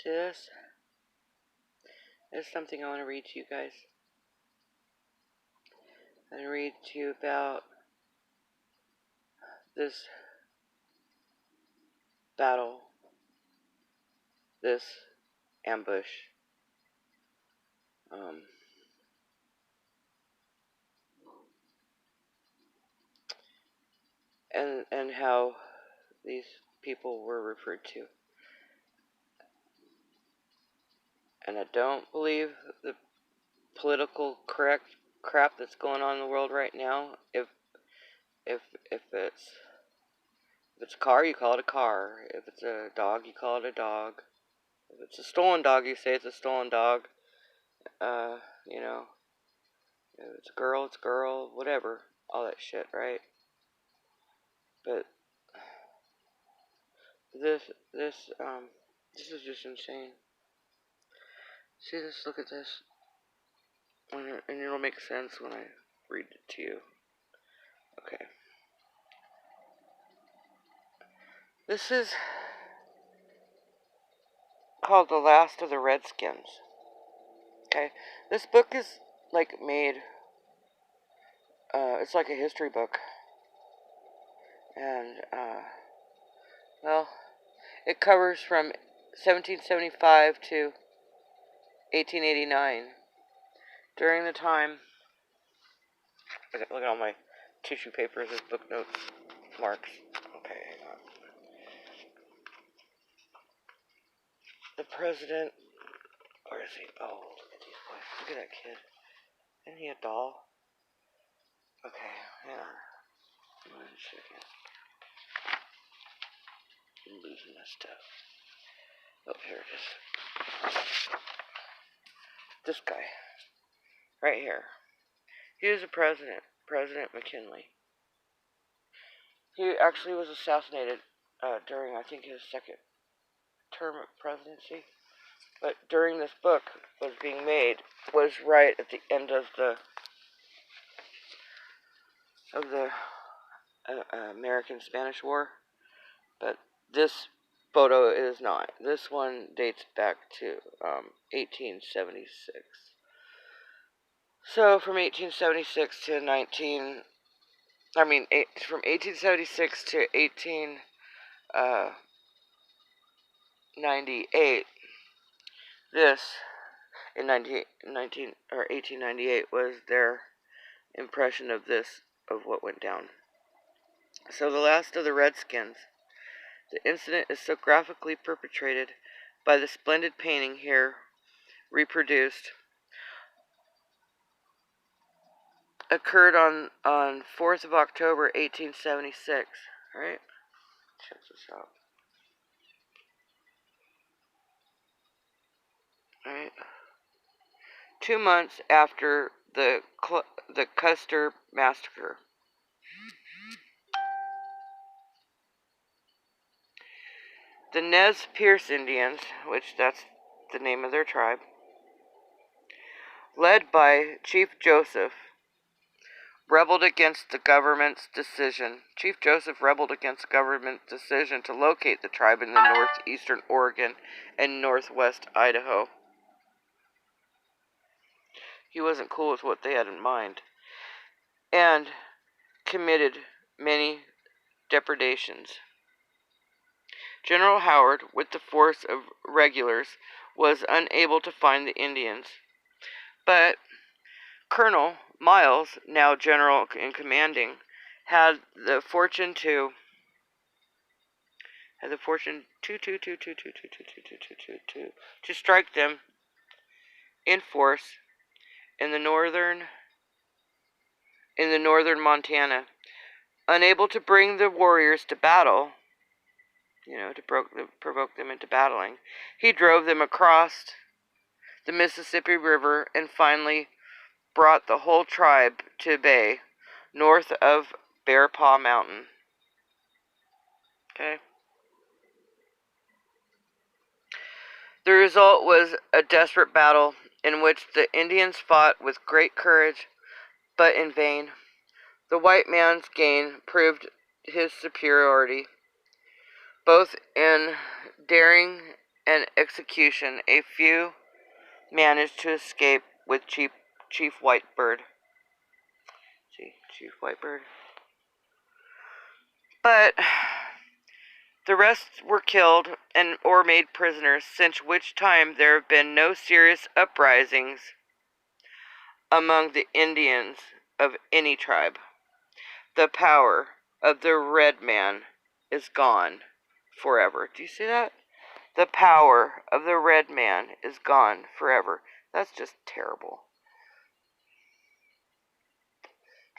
See this? There's something I want to read to you guys. I'm going to read to you about this battle, this ambush. And how these people were referred to. And I don't believe the political correct crap that's going on in the world right now. If it's a car, you call it a car. If it's a dog, you call it a dog. If it's a stolen dog, you say it's a stolen dog. You know, if it's a girl, it's a girl. Whatever, all that shit, right? But this is just insane. See this? Look at this. And it'll make sense when I read it to you. Okay. This is called The Last of the Redskins. Okay. This book is like made, it's like a history book. And, well, it covers from 1775 to 1889. During the time, look at all my tissue papers as book notes marks. Okay, hang on. The president, where is he? Oh, look at these boys. Look at that kid. Isn't he a doll? Okay, hang on. Wait a second. I'm losing my stuff. Oh, here it is. This guy. Right here. He was a president. President McKinley. He actually was assassinated during, I think, his second term of presidency. But during this book was being made, was right at the end of the American-Spanish War. But this photo is not. This one dates back to 1876. So from 1876 to from 1876 to 1898. This in 1898 was their impression of what went down. So The Last of the Redskins. The incident is so graphically perpetrated by the splendid painting here reproduced. Occurred on 4th of October, 1876. Right? Check this out. Right? 2 months after the Custer Massacre. The Nez Perce Indians, which that's the name of their tribe, led by Chief Joseph, rebelled against the government's decision. Chief Joseph rebelled against the government's decision to locate the tribe in the northeastern Oregon and northwest Idaho. He wasn't cool with what they had in mind, and committed many depredations. General Howard, with the force of regulars, was unable to find the Indians, but Colonel Miles, now general in commanding, had the fortune to strike them in force in the northern Montana. Unable to bring the warriors to battle, to provoke them into battling, he drove them across the Mississippi River and finally brought the whole tribe to bay north of Bear Paw Mountain. Okay. The result was a desperate battle in which the Indians fought with great courage, but in vain. The white man's gain proved his superiority, both in daring and execution, a few managed to escape with Chief Whitebird. See, Chief Whitebird. But the rest were killed and or made prisoners, since which time there have been no serious uprisings among the Indians of any tribe. The power of the red man is gone forever. Do you see that? The power of the red man is gone forever. That's just terrible.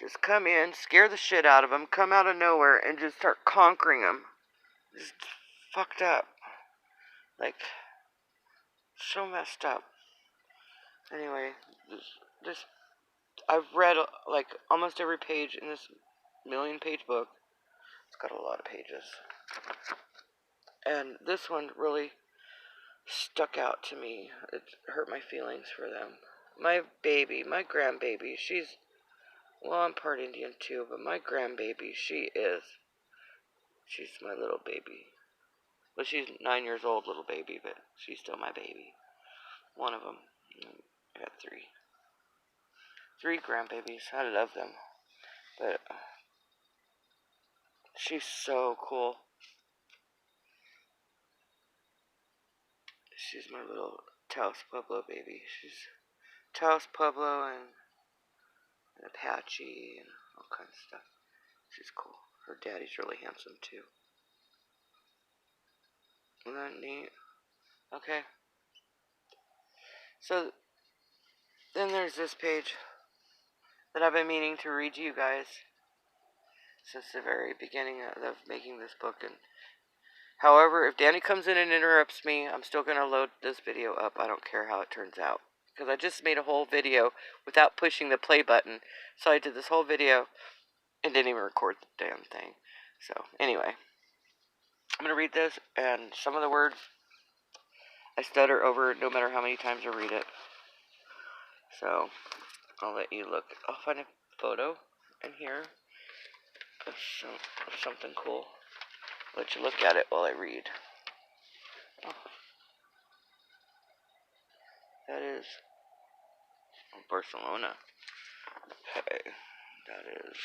Just come in, scare the shit out of them, come out of nowhere, and just start conquering them. Just fucked up. Like, so messed up. Anyway, this I've read like almost every page in this million-page book. It's got a lot of pages. And this one really stuck out to me. It hurt my feelings for them. My baby, my grandbaby, well, I'm part Indian too, but my grandbaby, she's my little baby. Well, she's 9 years old, little baby, but she's still my baby. One of them. I got three. 3 grandbabies. I love them. But she's so cool. She's my little Taos Pueblo baby. She's Taos Pueblo and Apache and all kinds of stuff. She's cool. Her daddy's really handsome too. Isn't that neat? Okay. So then there's this page that I've been meaning to read to you guys since the very beginning of making this book. And however, if Danny comes in and interrupts me, I'm still going to load this video up. I don't care how it turns out. Because I just made a whole video without pushing the play button. So I did this whole video and didn't even record the damn thing. So, anyway. I'm going to read this, and some of the words I stutter over no matter how many times I read it. So, I'll let you look. I'll find a photo in here of something cool. I'll let you look at it while I read. Oh. That is Barcelona. Okay. That is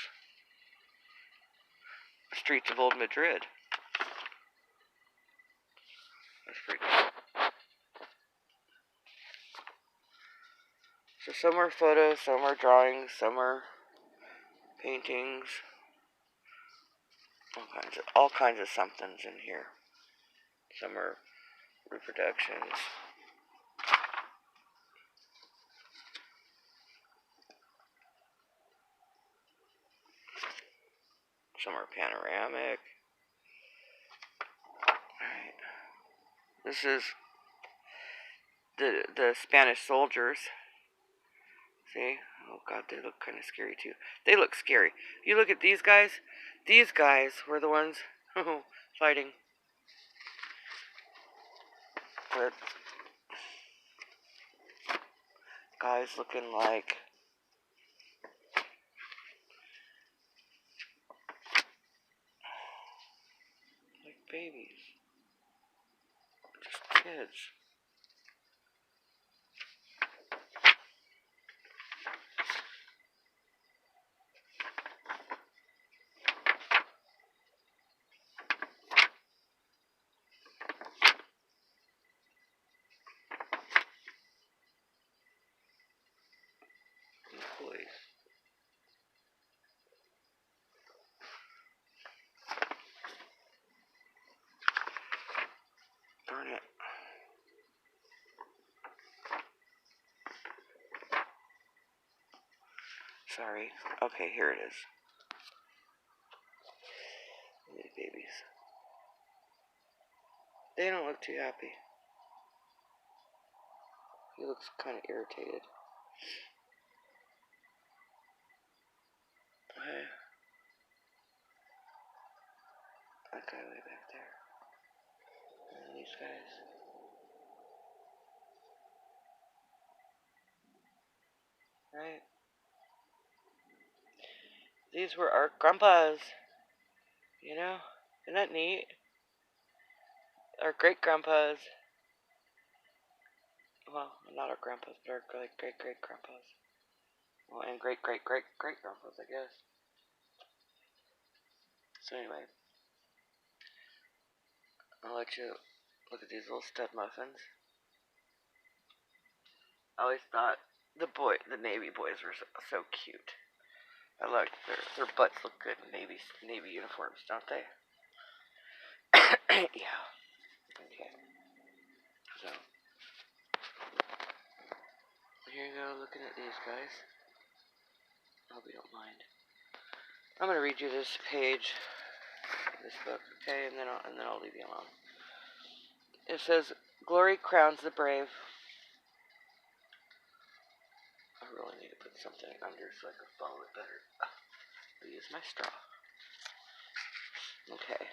streets of old Madrid. That's pretty cool. So some are photos, some are drawings, some are paintings. All kinds of somethings in here. Some are reproductions. Some are panoramic. Alright. This is the Spanish soldiers. See? Oh god, they look kind of scary too. They look scary. You look at these guys. These guys were the ones fighting. But guys looking like babies. Just kids. Boys. Darn it. Sorry. Okay, here it is. These babies. They don't look too happy. He looks kind of irritated. Okay. That guy way back there. And these guys. Right? These were our grandpas. You know? Isn't that neat? Our great grandpas. well, not our grandpas, but our great-great-great-grandpas. Well, and great-great-great-great-grandpas, I guess. So anyway, I'll let you look at these little stud muffins. I always thought the Navy boys were so cute. I like their butts look good in Navy uniforms, don't they? Yeah. Okay. So here you go, looking at these guys. I hope you don't mind. I'm gonna read you this page, this book, okay, and then I'll leave you alone. It says, "Glory crowns the brave." I really need to put something under so I can follow it better. I'll use my straw. Okay.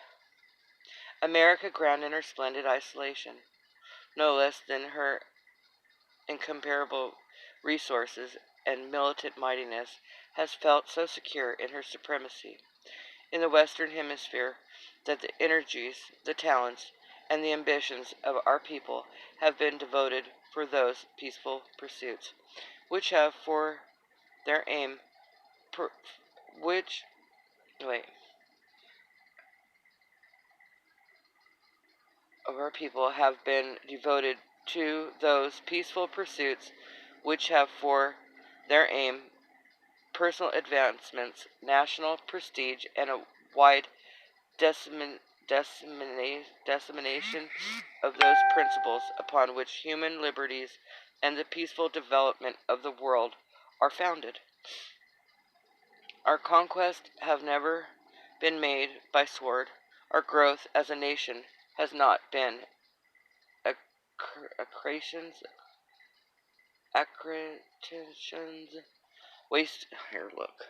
America, ground in her splendid isolation, no less than her incomparable resources and militant mightiness, has felt so secure in her supremacy in the Western Hemisphere that the energies, the talents, and the ambitions of our people have been devoted for those peaceful pursuits which have for their aim which wait of our people have been devoted to those peaceful pursuits which have for their aim personal advancements, national prestige, and a wide dissemination of those principles upon which human liberties and the peaceful development of the world are founded. Our conquests have never been made by sword. Our growth as a nation has not been accretions, waste. Here, look.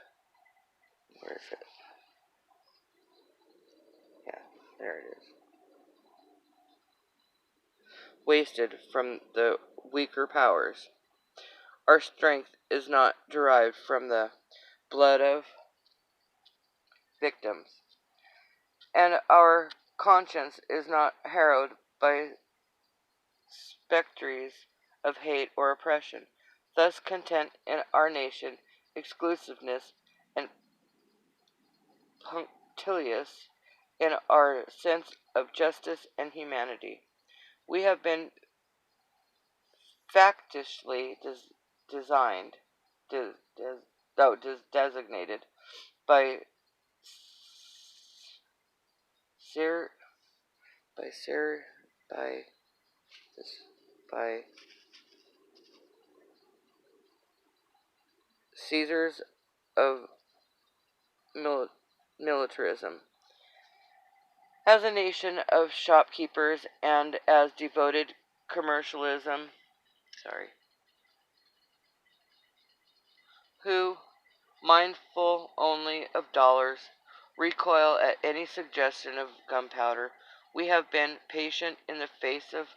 Where is it? Yeah, there it is. Wasted from the weaker powers. Our strength is not derived from the blood of victims, and our conscience is not harrowed by spectres of hate or oppression. Thus content in our nation, exclusiveness, and punctilious in our sense of justice and humanity. We have been factiously designed, designated by Sir, by Sir, by Caesars of militarism, as a nation of shopkeepers and as devoted commercialism, who, mindful only of dollars, recoil at any suggestion of gunpowder. We have been patient in the face of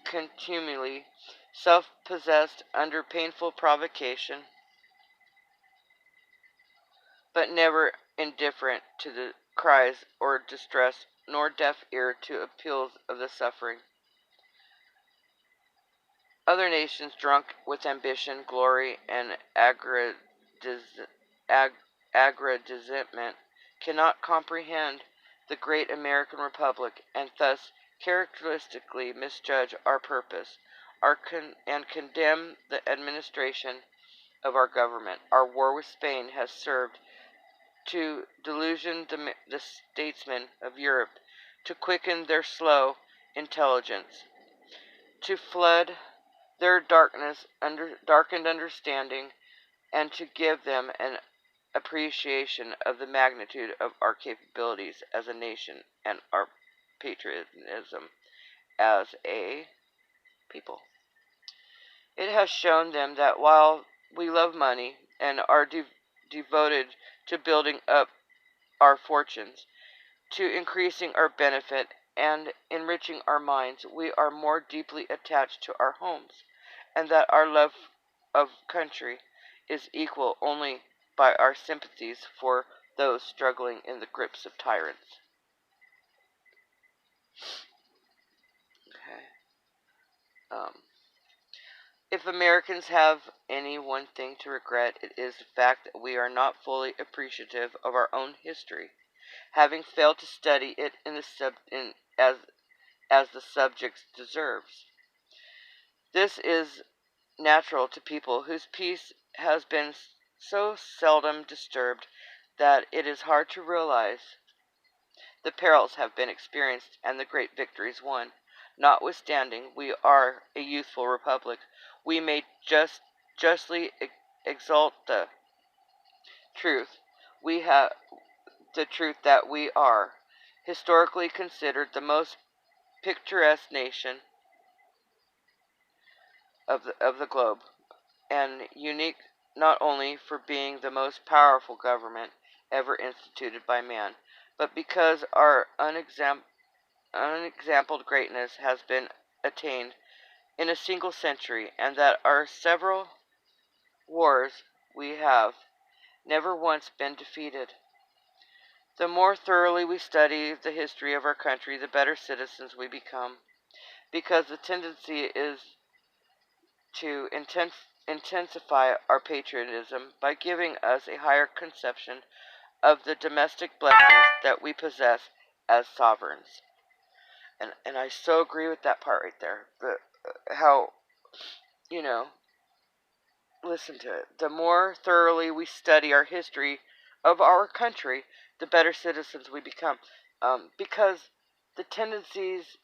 continually self-possessed under painful provocation, but never indifferent to the cries or distress, nor deaf ear to appeals of the suffering. Other nations, drunk with ambition, glory, and aggrandizement, cannot comprehend the great American Republic, and thus characteristically misjudge our purpose, and condemn the administration of our government. Our war with Spain has served to delusion the statesmen of Europe, to quicken their slow intelligence, to flood their darkened understanding, and to give them an appreciation of the magnitude of our capabilities as a nation and our patriotism as a people. It has shown them that while we love money and are devoted to building up our fortunes, to increasing our benefit and enriching our minds, we are more deeply attached to our homes, and that our love of country is equal only by our sympathies for those struggling in the grips of tyrants. Okay. If Americans have any one thing to regret, it is the fact that we are not fully appreciative of our own history, having failed to study it as the subject deserves. This is natural to people whose peace has been so seldom disturbed that it is hard to realize the perils have been experienced and the great victories won. Notwithstanding, we are a youthful republic. We may justly exalt the truth. We have the truth that we are historically considered the most picturesque nation of the globe, and unique not only for being the most powerful government ever instituted by man, but because our unexampled greatness has been attained in a single century, and that our several wars we have never once been defeated. The more thoroughly we study the history of our country, the better citizens we become, because the tendency is to intensify our patriotism by giving us a higher conception of the domestic blessings that we possess as sovereigns. And I so agree with that part right there. How, you know, listen to it. The more thoroughly we study our history of our country, the better citizens we become. Because the tendencies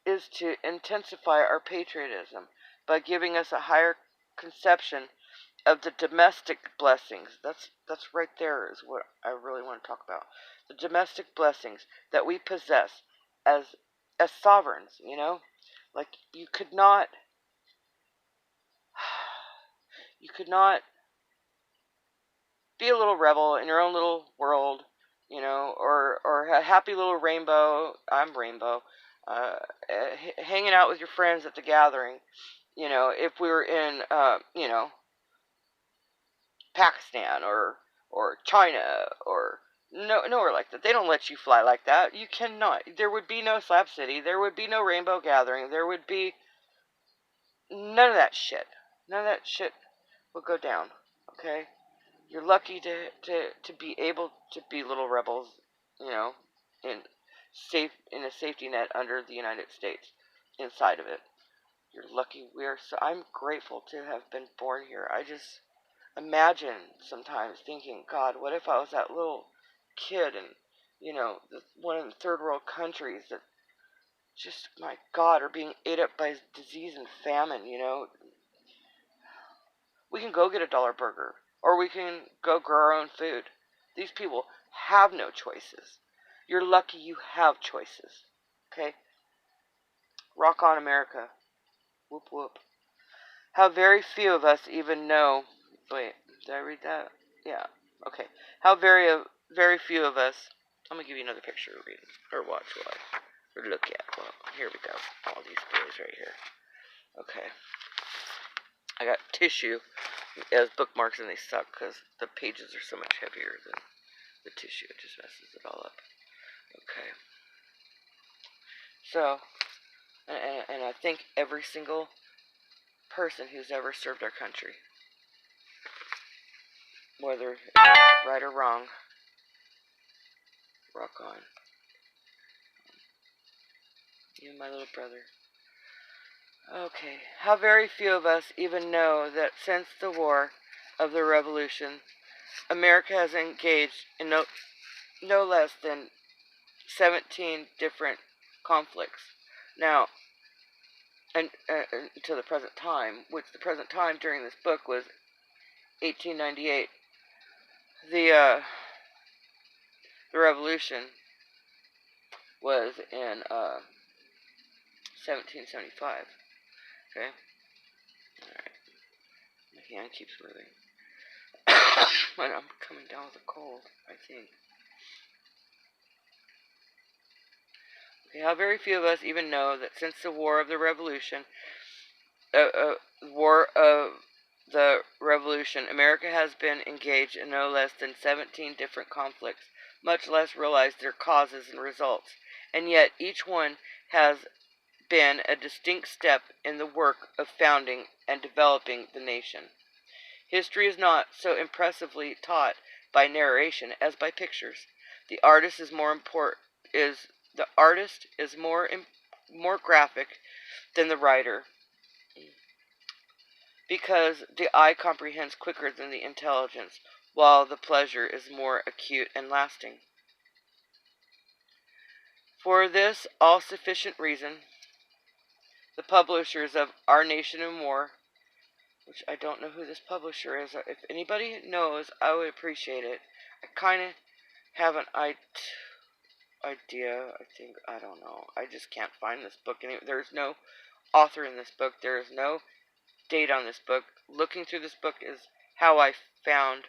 is to intensify our patriotism by giving us a higher conception of the domestic blessings. That's right there is what I really want to talk about. The domestic blessings that we possess as sovereigns, you know? Like you could not be a little rebel in your own little world, you know, or a happy little rainbow. I'm rainbow. Hanging out with your friends at the gathering. You know, if we were in, you know, Pakistan or China or nowhere like that. They don't let you fly like that. You cannot. There would be no Slap City. There would be no rainbow gathering. There would be none of that shit. None of that shit would go down. Okay? You're lucky to be able to be little rebels, you know, in a safety net under the United States, inside of it. You're lucky. I'm grateful to have been born here. I just imagine sometimes thinking, God, what if I was that little kid in, you know, one of the third world countries that just, my God, are being ate up by disease and famine, you know? We can go get a dollar burger, or we can go grow our own food. These people have no choices. You're lucky you have choices. Okay? Rock on, America. Whoop whoop. How very few of us even know. Wait, did I read that? Yeah. Okay. How very few of us. I'm gonna give you another picture to read or watch or look at. Well, here we go. All these boys right here. Okay. I got tissue as bookmarks and they suck because the pages are so much heavier than the tissue. It just messes it all up. Okay. So, and I think every single person who's ever served our country, whether it's right or wrong, rock on. You, my little brother. Okay. How very few of us even know that since the War of the Revolution, America has engaged in no less than 17 different conflicts. Now, and to the present time, which the present time during this book was 1898. The revolution was in 1775. Okay? Alright. My hand keeps moving. I'm coming down with a cold, I think. Okay, how very few of us even know that since the War of the Revolution, revolution, America has been engaged in no less than 17 different conflicts, much less realize their causes and results, and yet each one has been a distinct step in the work of founding and developing the nation. History is not so impressively taught by narration as by pictures. The artist is more graphic than the writer, because the eye comprehends quicker than the intelligence, while the pleasure is more acute and lasting. For this all-sufficient reason, the publishers of Our Nation and More, which I don't know who this publisher is. If anybody knows, I would appreciate it. I kind of have an idea. I don't know. I just can't find this book. There's no author in this book. There is no date on this book. Looking through this book is how I found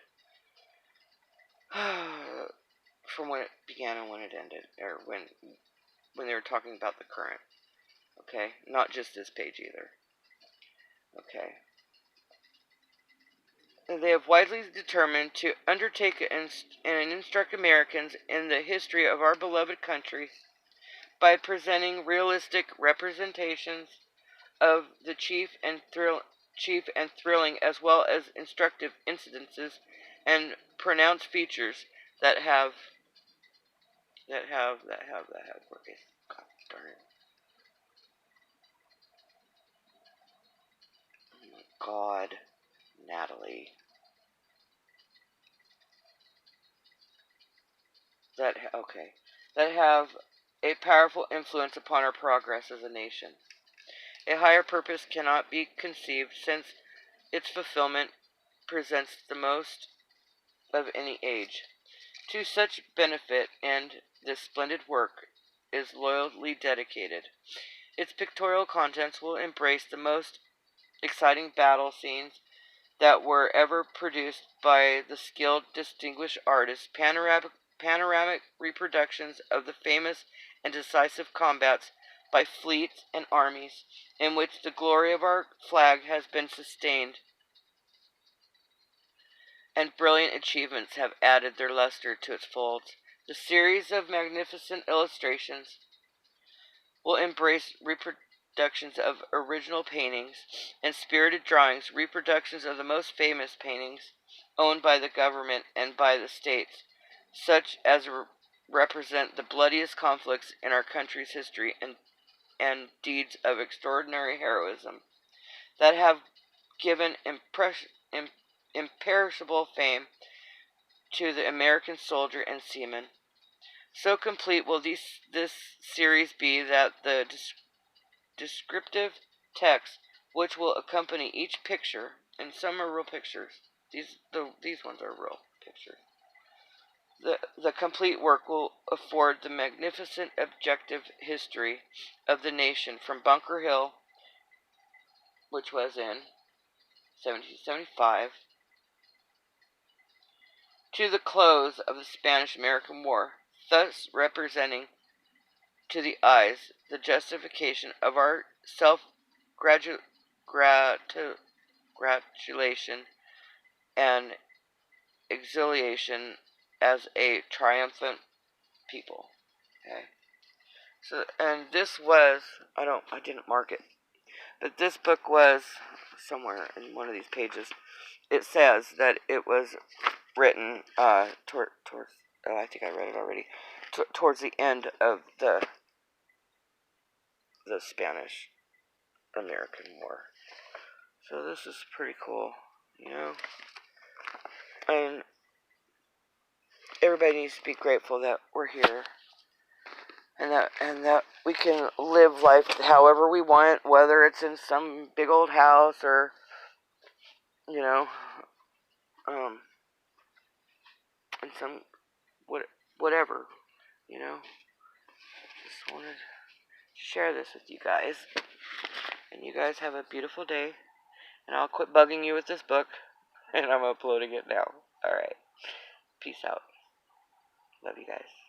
from when it began and when it ended, or when they were talking about the current. Okay, not just this page either. Okay. They have wisely determined to undertake and instruct Americans in the history of our beloved country by presenting realistic representations of the chief and thrilling, as well as instructive incidences and pronounced features that have God darn it. Oh my God, Natalie. That have a powerful influence upon our progress as a nation. A higher purpose cannot be conceived, since its fulfillment presents the most of any age. To such benefit and this splendid work is loyally dedicated. Its pictorial contents will embrace the most exciting battle scenes that were ever produced by the skilled, distinguished artists, panoramic reproductions of the famous and decisive combats by fleets and armies, in which the glory of our flag has been sustained, and brilliant achievements have added their luster to its folds. The series of magnificent illustrations will embrace reproductions of original paintings and spirited drawings, reproductions of the most famous paintings owned by the government and by the states, such as represent the bloodiest conflicts in our country's history, and deeds of extraordinary heroism that have given imperishable fame to the American soldier and seaman. So complete will this series be that the descriptive text which will accompany each picture, and some are real pictures. These ones are real pictures. The complete work will afford the magnificent objective history of the nation from Bunker Hill, which was in 1775, to the close of the Spanish-American War, thus representing to the eyes the justification of our self-gratulation and exhilaration as a triumphant people. Okay. So, and this was, I didn't mark it, but this book was somewhere in one of these pages. It says that it was written towards. Oh, I think I read it already. Towards the end of the Spanish-American War. So this is pretty cool, you know. And everybody needs to be grateful that we're here, and that we can live life however we want, whether it's in some big old house or, you know, in some whatever, you know. Just wanted to share this with you guys, and you guys have a beautiful day. And I'll quit bugging you with this book, and I'm uploading it now. Alright. Peace out. Love you guys.